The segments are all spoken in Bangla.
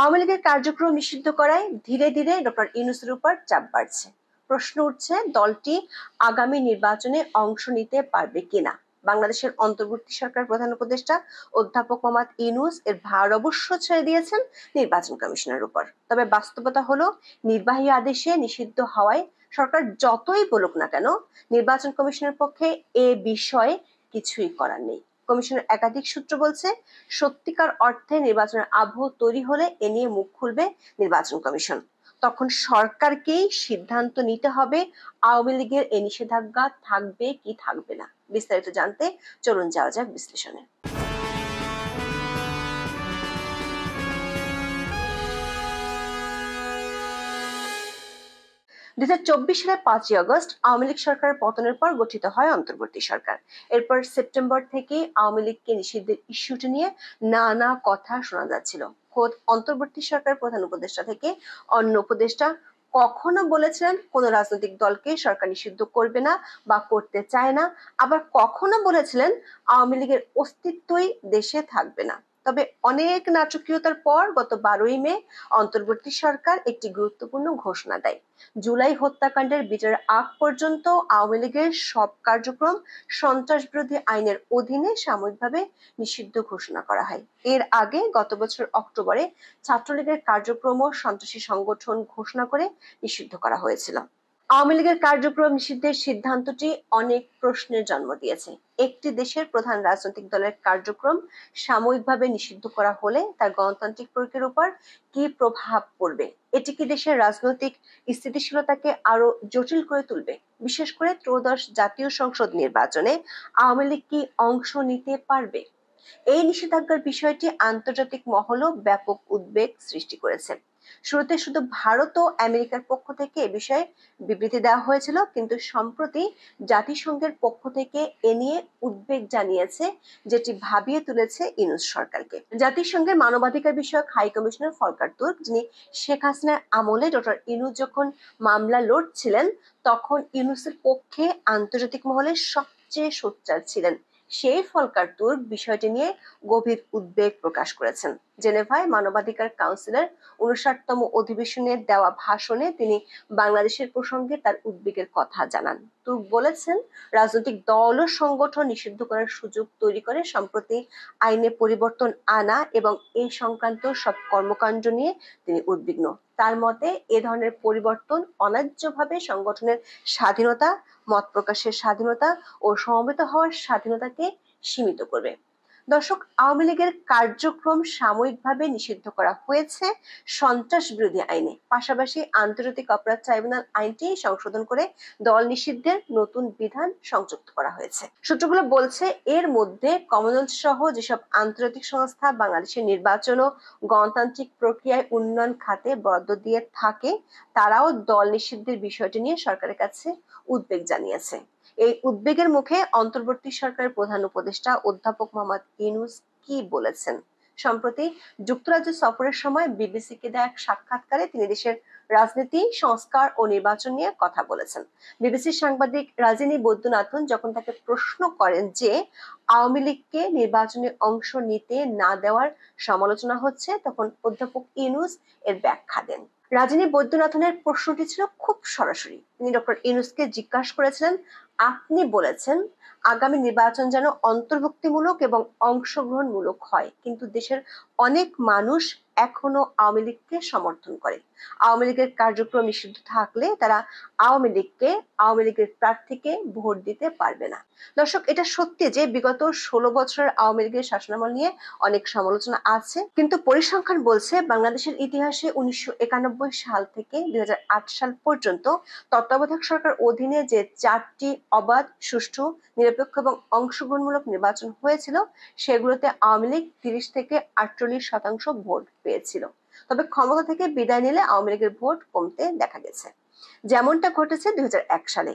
আওয়ামী লীগের কার্যক্রম নিষিদ্ধ করায় ধীরে ধীরে ডক্টর ইউনূসের উপর চাপ বাড়ছে। প্রশ্ন উঠছে, দলটি আগামী নির্বাচনে অংশ নিতে পারবে কিনা। বাংলাদেশের অন্তর্বর্তী সরকার প্রধান উপদেষ্টা অধ্যাপক মোহাম্মদ ইউনূস এর ভার অবশ্য ছেড়ে দিয়েছেন নির্বাচন কমিশনের উপর। তবে বাস্তবতা হলো, নির্বাহী আদেশে নিষিদ্ধ হওয়ায় সরকার যতই বলুক না কেন, নির্বাচন কমিশনের পক্ষে এ বিষয়ে কিছুই করার নেই। কমিশনের একাধিক সূত্র বলছে, সত্যিকার অর্থে নির্বাচনের আবহ তৈরি হলে এ নিয়ে মুখ খুলবে নির্বাচন কমিশন। তখন সরকারকেই সিদ্ধান্ত নিতে হবে আওয়ামী লীগের এই নিষেধাজ্ঞা থাকবে কি থাকবে না। বিস্তারিত জানতে চলুন যাওয়া যাক বিশ্লেষণে। 2024 সালের 5ই আগস্ট আওয়ামী লীগ সরকারের পতনের পর গঠিত হয় অন্তর্বর্তী সরকার। এরপর সেপ্টেম্বর থেকে আওয়ামী লীগকে নিষিদ্ধের ইস্যুটি নিয়ে নানা কথা শোনা যাচ্ছিল। খোদ অন্তর্বর্তী সরকার প্রধান উপদেষ্টা থেকে অন্য উপদেষ্টা কখনো বলেছিলেন কোন রাজনৈতিক দলকে সরকার নিষিদ্ধ করবে না বা করতে চায় না, আবার কখনো বলেছিলেন আওয়ামী লীগের অস্তিত্বই দেশে থাকবে না। তবে অনেক নাটকীয়তার পর গত 12ই মে অন্তর্বর্তী সরকার একটি গুরুত্বপূর্ণ ঘোষণা দেয়। জুলাই হত্যাকাণ্ডের বিচারের আগ পর্যন্ত আওয়ামী লীগের সব কার্যক্রম সন্ত্রাস বিরোধী আইনের অধীনে সাময়িকভাবে নিষিদ্ধ ঘোষণা করা হয়। এর আগে গত বছর অক্টোবরে ছাত্রলীগের কার্যক্রমও সন্ত্রাসী সংগঠন ঘোষণা করে নিষিদ্ধ করা হয়েছিল। আওয়ামী লীগের কার্যক্রম নিষিদ্ধের সিদ্ধান্তটি অনেক প্রশ্নের জন্ম দিয়েছে। একটি দেশের প্রধান রাজনৈতিক দলের কার্যক্রম সাময়িকভাবে নিষিদ্ধ করা হলে তার গণতান্ত্রিক প্রক্রিয়ার উপর কি প্রভাব পড়বে? এটি কি দেশের রাজনৈতিক স্থিতিশীলতাকে আরো জটিল করে তুলবে? বিশেষ করে ত্রয়োদশ জাতীয় সংসদ নির্বাচনে আওয়ামী লীগ কি অংশ নিতে পারবে? এই নিষেধাজ্ঞার বিষয়টি আন্তর্জাতিক মহলেও ব্যাপক উদ্বেগ সৃষ্টি করেছে। শুরুতে শুধু ভারত ও আমেরিকার পক্ষ থেকে এ বিষয়ে বিবৃতি দেওয়া হয়েছিল, কিন্তু সম্প্রতি জাতিসংঘের পক্ষ থেকে এ নিয়ে উদ্বেগ জানিয়েছে, যেটি ভাবিয়ে তুলেছে ইউনূস সরকারকে। জাতিসংঘের মানবাধিকার বিষয়ক হাই কমিশনার ফলকার তুর্ক, যিনি শেখ হাসিনার আমলে ডক্টর ইউনূস যখন মামলা লড়ছিলেন, তখন ইউনূসের পক্ষে আন্তর্জাতিক মহলে সবচেয়ে সোচ্চার ছিলেন। সেই ফলকার তুর্ক বিষয়টি নিয়ে গভীর উদ্বেগ প্রকাশ করেছেন। জেনেভায় মানবাধিকার কাউন্সিলের 59তম অধিবেশনে দেওয়া ভাষণে তিনি বাংলাদেশের প্রসঙ্গে তার উদ্বেগের কথা জানান। তুর্ক বলেছেন, রাজনৈতিক দল ও সংগঠন নিষিদ্ধ করার সুযোগ তৈরি করে সম্প্রতি আইনে পরিবর্তন আনা এবং এই সংক্রান্ত সব কর্মকাণ্ড নিয়ে তিনি উদ্বিগ্ন। তার মতে, এ ধরনের পরিবর্তন অন্যায্যভাবে সংগঠনের স্বাধীনতা, মত প্রকাশের স্বাধীনতা ও সমবেত হওয়ার স্বাধীনতাকে সীমিত করবে। দর্শক, আওয়ামী লীগের কার্যক্রম সাময়িকভাবে নিষিদ্ধ করা হয়েছে সন্ত্রাস বিরোধী আইনে। পাশাপাশি আন্তর্জাতিক অপরাধ ট্রাইব্যুনাল আইনটি সংশোধন করে দল নিষিদ্ধের নতুন বিধান সংযুক্ত করা হয়েছে। সূত্রগুলো বলছে, এর মধ্যে কমনওয়েলথ সহ যেসব আন্তর্জাতিক সংস্থা বাংলাদেশের নির্বাচন ও গণতান্ত্রিক প্রক্রিয়ায় উন্নয়ন খাতে বরাদ্দ দিয়ে থাকে, তারাও দল নিষিদ্ধের বিষয়টি নিয়ে সরকারের কাছে উদ্বেগ জানিয়েছে। এই উদ্বেগের মুখে অন্তর্বর্তী সরকারের প্রধান উপদেষ্টা অধ্যাপক মোহাম্মদ ইউনূস কি বলেছেন? সম্প্রতি যুক্তরাজ্য সফরের সময় বিবিসিকে দেয়া এক সাক্ষাৎকারে তিনি দেশের রাজনীতি, সংস্কার ও নির্বাচন নিয়ে কথা বলেছেন। বিবিসির সাংবাদিক রাজিনী বৈদ্যনাথন যখন তাকে প্রশ্ন করেন যে আওয়ামী লীগকে নির্বাচনে অংশ নিতে না দেওয়ার সমালোচনা হচ্ছে, তখন অধ্যাপক ইউনূস এর ব্যাখ্যা দেন। রাজিনী বৈদ্যনাথনের প্রশ্নটি ছিল খুব সরাসরি। তিনি ডক্টর ইউনূসকে জিজ্ঞাসা করেছিলেন, আপনি বলেছেন আগামী নির্বাচন যেন অন্তর্ভুক্তিমূলক এবং অংশগ্রহণমূলক হয়, কিন্তু দেশের অনেক মানুষ এখনো আওয়ামী লীগকে সমর্থন করে। আওয়ামী লীগের কার্যক্রম নিষিদ্ধ থাকলে তারা আওয়ামী লীগের প্রার্থীকে ভোট দিতে পারবে না। দর্শক, এটা সত্যি যে বিগত 16 বছরের আওয়ামী লীগের শাসনামল নিয়ে অনেক সমালোচনা আছে, কিন্তু পরিসংখ্যান বলছে বাংলাদেশের ইতিহাসে 1991 সাল থেকে 2008 সাল পর্যন্ত তত্ত্বাবধায়ক সরকার অধীনে যে 4টি অবাধ, সুষ্ঠু, নিরপেক্ষ এবং অংশগ্রহণমূলক নির্বাচন হয়েছিল, সেগুলোতে আওয়ামী লীগ 30 থেকে 48% ভোট পেয়েছিল। তবে ক্ষমতা থেকে বিদায় নিলে আওয়ামী লীগের ভোট কমতে দেখা গেছে, যেমনটা ঘটেছে 2001 সালে।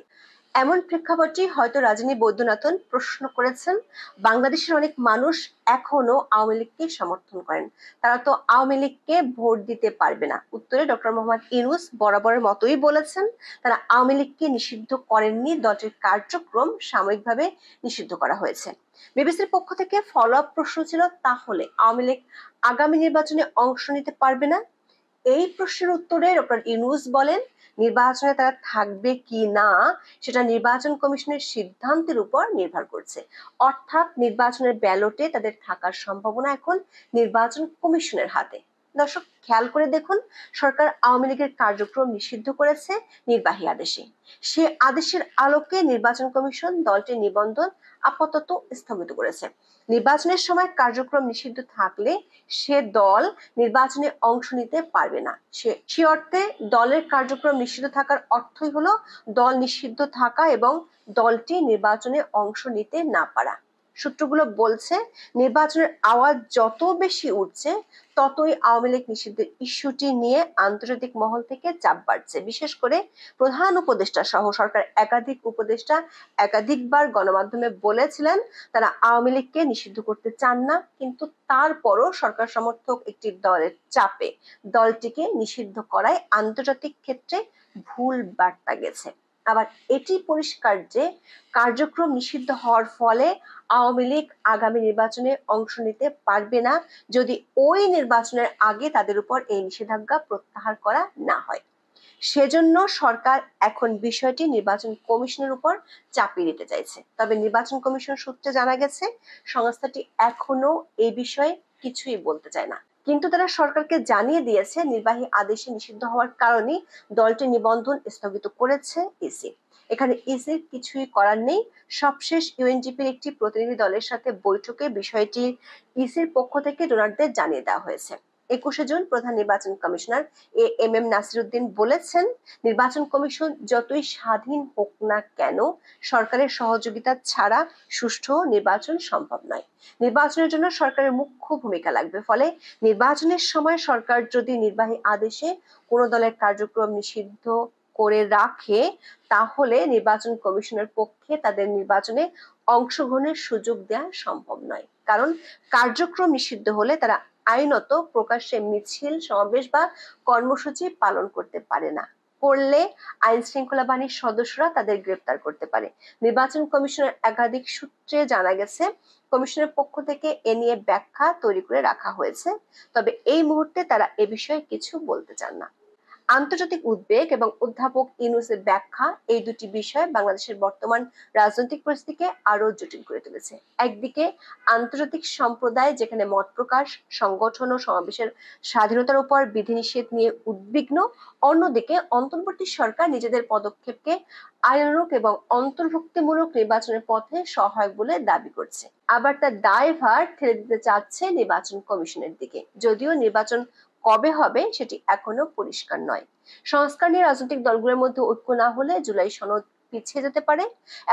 এমন প্রেক্ষাপটে হয়তো রজনী বৈদ্যনাথন প্রশ্ন করেছেন, বাংলাদেশের অনেক মানুষ এখনো আওয়ামী লীগকে সমর্থন করেন, তারা তো আওয়ামী লীগকে ভোট দিতে পারবে না। উত্তরে ডক্টর মোহাম্মদ ইউনূস বরাবরের মতোই বলেছেন, তারা আওয়ামী লীগকে নিষিদ্ধ করেননি, দলটির কার্যক্রম সাময়িকভাবে নিষিদ্ধ করা হয়েছে। বিবিসির পক্ষ থেকে ফলো আপ প্রশ্ন ছিল, তাহলে আওয়ামী লীগ আগামী নির্বাচনে অংশ নিতে পারবে না? এই প্রশ্নের উত্তরে ডক্টর ইউনূস বলেন, নির্বাচনে তারা থাকবে কি না সেটা নির্বাচন কমিশনের সিদ্ধান্তের উপর নির্ভর করছে। অর্থাৎ নির্বাচনের ব্যালটে তাদের থাকার সম্ভাবনা এখন নির্বাচন কমিশনের হাতে। দর্শক, খেয়াল করে দেখুন, সরকার আওয়ামী লীগের কার্যক্রম নিষিদ্ধ করেছে নির্বাহী আদেশে। সে আদেশের আলোকে নির্বাচন কমিশন দলটির নিবন্ধন আপাতত স্থগিত করেছে। নির্বাচনের সময় কার্যক্রম নিষিদ্ধ থাকলে সে দল নির্বাচনে অংশ নিতে পারবে না। সে অর্থে দলের কার্যক্রম নিষিদ্ধ থাকার অর্থই হলো দল নিষিদ্ধ থাকা এবং দলটি নির্বাচনে অংশ নিতে না পারা। সূত্রগুলো বলছে, নির্বাচনের আওয়াজ যত বেশি উঠছে ততই আওয়ামী লীগ নিষিদ্ধের ইস্যুটি নিয়ে আন্তর্জাতিক মহল থেকে চাপ বাড়ছে। বিশেষ করে প্রধান উপদেষ্টা সহ সরকার একাধিক উপদেষ্টা একাধিকবার গণমাধ্যমে বলেছিলেন তারা আওয়ামী লীগকে নিষিদ্ধ করতে চান না, কিন্তু তারপরও সরকার সমর্থক একটি দলের চাপে দলটিকে নিষিদ্ধ করায় আন্তর্জাতিক ক্ষেত্রে ভুল বার্তা গেছে। আবার এটি পরিষ্কার যে কার্যক্রম নিষিদ্ধ হওয়ার ফলে আওয়ামী লীগ আগামী নির্বাচনে অংশ নিতে পারবে না যদি ওই নির্বাচনের আগে তাদের উপর এই নিষেধাজ্ঞা প্রত্যাহার করা না হয়। সেজন্য সরকার এখন বিষয়টি নির্বাচন কমিশনের উপর চাপিয়ে দিতে চাইছে। তবে নির্বাচন কমিশন সূত্রে জানা গেছে, সংস্থাটি এখনো এই বিষয়ে কিছুই বলতে চায় না। কিন্তু তারা সরকারকে জানিয়ে দিয়েছে নির্বাহী আদেশে নিষিদ্ধ হওয়ার কারণে দলটির নিবন্ধন স্থগিত করেছে ইসি। এখানে ইসির কিছুই করার নেই। সবশেষ ইউএনডিপির একটি প্রতিনিধি দলের সাথে বৈঠকে বিষয়টি ইসির পক্ষ থেকে ডোনারদের জানিয়ে দেওয়া হয়েছে। 21শে জুন প্রধান নির্বাচন কমিশনার এএমএম নাসিরউদ্দিন বলেছেন, নির্বাচন কমিশন যতই স্বাধীন হোক না কেন, সরকারের সহযোগিতা ছাড়া সুষ্ঠু নির্বাচন সম্ভব নয়। নির্বাচনের জন্য সরকারের মুখ্য ভূমিকা লাগবে। ফলে নির্বাচনের সময় সরকার যদি নির্বাহী আদেশে কোনো দলের কার্যক্রম নিষিদ্ধ করে রাখে, তাহলে নির্বাচন কমিশনের পক্ষে তাদের নির্বাচনে অংশগ্রহণের সুযোগ দেওয়া সম্ভব নয়। কারণ কার্যক্রম নিষিদ্ধ হলে তারা আইনত প্রকাশ্যে মিছিল, সমাবেশ বা কর্মসূচি পালন করতে পারে না। করলে আইন শৃঙ্খলা বাহিনীর সদস্যরা তাদের গ্রেপ্তার করতে পারে। নির্বাচন কমিশনের একাধিক সূত্রে জানা গেছে, কমিশনের পক্ষ থেকে এ নিয়ে ব্যাখ্যা তৈরি করে রাখা হয়েছে, তবে এই মুহূর্তে তারা এ বিষয়ে কিছু বলতে চান না। আন্তর্জাতিক উদ্বেগ এবং অধ্যাপক ইউনূসের ব্যাখ্যা, এই দুটি বিষয় বাংলাদেশের বর্তমান রাজনৈতিক পরিস্থিতিকে আরো জটিল করে তুলেছে। একদিকে আন্তর্জাতিক সম্প্রদায় যেখানে মত প্রকাশ, সংগঠন ও সমাবেশের স্বাধীনতার উপর বিধিনিষেধ নিয়ে উদ্বিগ্ন, অন্যদিকে অন্তর্বর্তী সরকার নিজেদের পদক্ষেপকে আইনানুগ এবং অন্তর্ভুক্তিমূলক নির্বাচনের পথে সহায়ক বলে দাবি করছে। আবার তার দায়ভার ঠেলে দিতে চাচ্ছে নির্বাচন কমিশনের দিকে, যদিও নির্বাচন কবে হবে সেটি এখনো পরিষ্কার নয়। সংস্কার নিয়ে রাজনৈতিক দলগুলোর মধ্যে ঐক্য না হলে জুলাই সনদ পিছিয়ে যেতে পারে,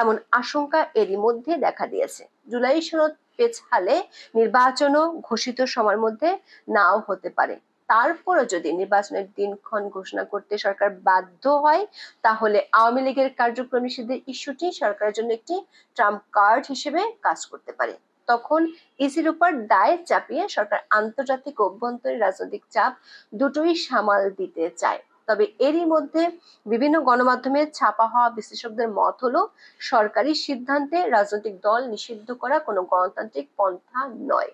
এমন আশঙ্কা এরই মধ্যে দেখা দিয়েছে। জুলাই সনদ পেছালে নির্বাচনও ঘোষিত সময়ের মধ্যে নাও হতে পারে। তারপরও যদি নির্বাচনের দিনক্ষণ ঘোষণা করতে সরকার বাধ্য হয়, তাহলে আওয়ামী লীগের কার্যক্রম নিষিদ্ধের ইস্যুটি সরকারের জন্য একটি ট্রাম্প কার্ড হিসেবে কাজ করতে পারে। তখন ইসির উপর দায় চাপিয়ে সরকার আন্তর্জাতিক ও অভ্যন্তরীণ রাজনৈতিক চাপ দুটোই সামাল দিতে চায়। তবে এরই মধ্যে বিভিন্ন গণমাধ্যমে ছাপা হওয়া বিশ্লেষকদের মত হলো, সরকারি সিদ্ধান্তে রাজনৈতিক দল নিষিদ্ধ করা কোনো গণতান্ত্রিক পন্থা নয়।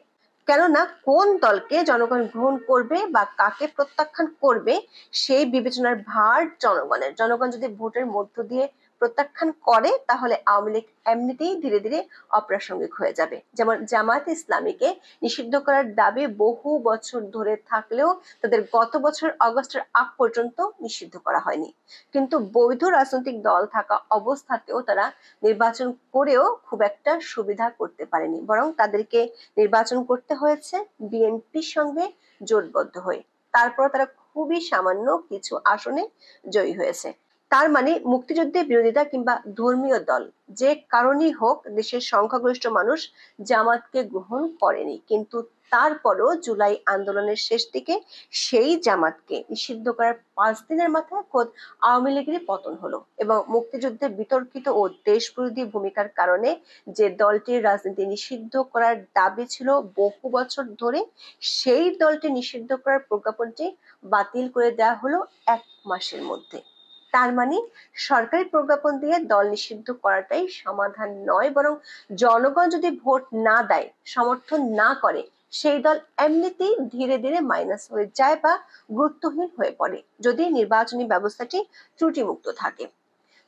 কেননা কোন দলকে জনগণ গ্রহণ করবে বা কাকে প্রত্যাখ্যান করবে সেই বিবেচনার ভার জনগণের। জনগণ যদি ভোটের মধ্য দিয়ে প্রত্যাখ্যান করে, তাহলে আওয়ামী লীগ এমনিতেই ধীরে ধীরে অপ্রাসঙ্গিক হয়ে যাবে। যেমন জামায়াতে ইসলামীকে নিষিদ্ধ করার দাবি বহু বছর ধরে থাকলেও তাদের গত বছর অগস্টের আগ পর্যন্ত নিষিদ্ধ করা হয়নি। কিন্তু বৈধ রাজনৈতিক দল থাকা অবস্থাতেও তারা নির্বাচন করেও খুব একটা সুবিধা করতে পারেনি, বরং তাদেরকে নির্বাচন করতে হয়েছে বিএনপির সঙ্গে জোটবদ্ধ হয়ে। তারপর তারা খুবই সামান্য কিছু আসনে জয়ী হয়েছে। তার মানে মুক্তিযুদ্ধের বিরোধিতা কিংবা ধর্মীয় দল যে কারণেই হোক, দেশের সংখ্যাগরিষ্ঠ মানুষ জামাতকে গ্রহণ করেনি, কিন্তু তারপরও জুলাই আন্দোলনের শেষ দিকে সেই জামাতকে নিষিদ্ধ করার 5 দিনের মাথায় খোদ আওয়ামী লীগের পতন হলো এবং মুক্তিযুদ্ধে বিতর্কিত ও দেশবিরোধী ভূমিকার কারণে যে দলটির রাজনীতি নিষিদ্ধ করার দাবি ছিল বহু বছর ধরে, সেই দলটি নিষিদ্ধ করার প্রজ্ঞাপনটি বাতিল করে দেওয়া হলো 1 মাসের মধ্যে। তার মানে সরকারি প্রজ্ঞাপন দিয়ে দল নিষিদ্ধ করাটাই সমাধান নয়, বরং জনগণ যদি ভোট না দেয়, সমর্থন না করে, সেই দল এমনিতেই ধীরে ধীরে মাইনাস হয়ে যায় বা গুরুত্বহীন হয়ে পড়ে যদি নির্বাচনী ব্যবস্থাটি ত্রুটিমুক্ত থাকে,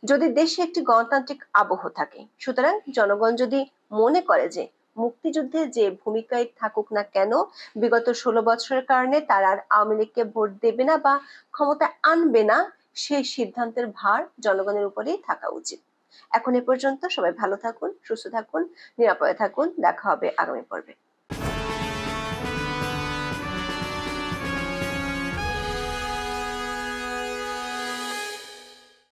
যদি দেশে একটি গণতান্ত্রিক আবহ থাকে। সুতরাং জনগণ যদি মনে করে যে মুক্তিযুদ্ধে যে ভূমিকায় থাকুক না কেন, বিগত 16 বছরের কারণে তারা আর আওয়ামী লীগকে ভোট দেবে না বা ক্ষমতা আনবে না, সেই সিদ্ধান্তের ভার জনগণের উপরেই থাকা উচিত। এখন এ পর্যন্ত। সবাই ভালো থাকুন, সুস্থ থাকুন, নিরাপদে থাকুন। দেখা হবে আগামী পর্বে।